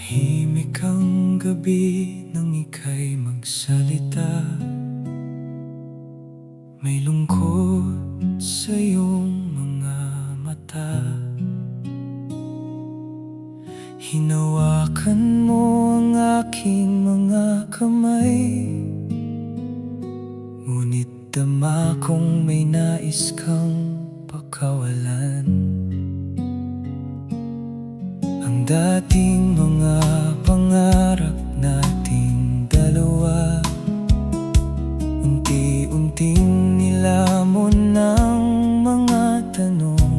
Tahimik ang gabi nang ika'y magsalita. May lungkot sa iyong mga mata. Hinawakan mo ang aking mga kamay, ngunit dama kong may nais kang pakawalan. Ang dating mga pangarap nating dalawa, unti-unting nilamon ng mga tanong.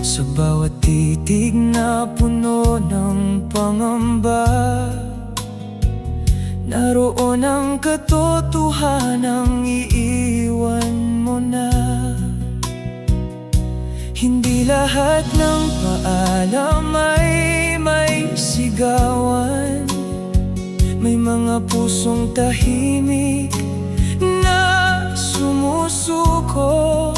Sa bawat titig na puno ng pangamba, naroon ang katotohanang iiwan mo na. Hindi lahat ng paalam ay may sigawan. May mga pusong tahimik na sumusuko.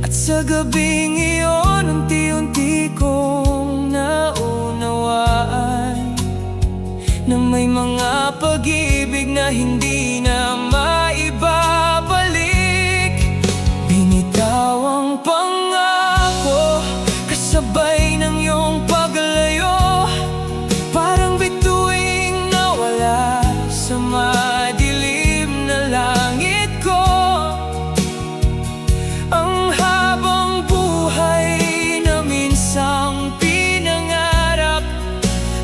At sa gabing iyon, unti-unti kong naunawaan na may mga pag-ibig na hindi na maibabalik. Binitaw ang pangako kasabay ng iyong paglayo, parang bituing nawala sa madilim na langit ko. Ang habang buhay na minsang pinangarap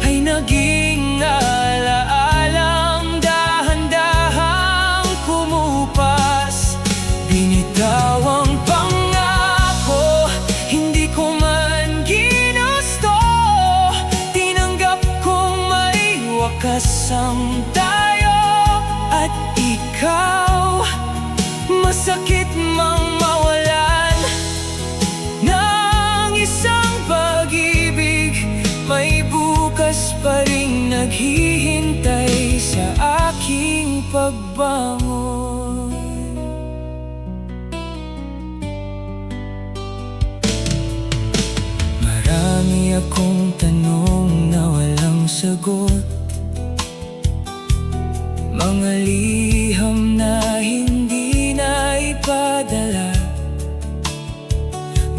ay naging alaalang dahan-dahang kumupas. Binitaw ang pangako, hindi ko man ginusto. Tinanggap kong may wakas ang tayo at ikaw. Masakit mang mawalan ng isang pag-ibig, may bukas pa ring naghihintay sa aking pagbangon. Marami akong tanong na walang sagot, mga liham na hindi na ipadala.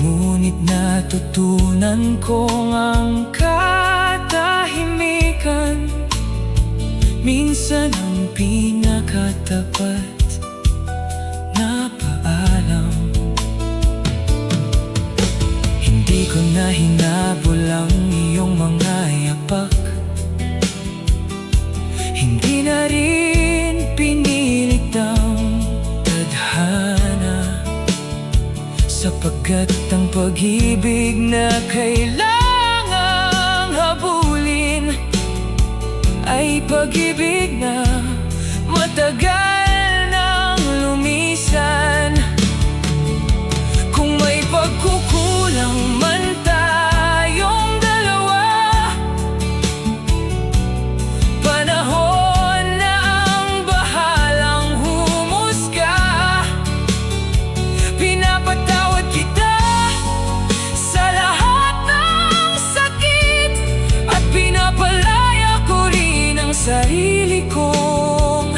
Ngunit natutunan kong ang katahimikan minsan ang pinakatapat na paalam. Hindi ko na hinabol ang iyong mga yapak, hindi na rin pinilit ang tadhana, sapagkat ang pag-ibig na kailangang habulin ay pag-ibig na matagal nang lumisan. Kung may pagkukulang man tayong dalawa, panahon na ang bahalang humusga. Pinapatawad kita sa lahat ng sakit, at pinapalaya ko rin ang sarili kong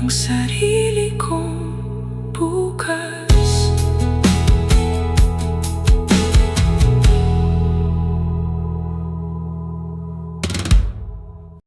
sarili ko.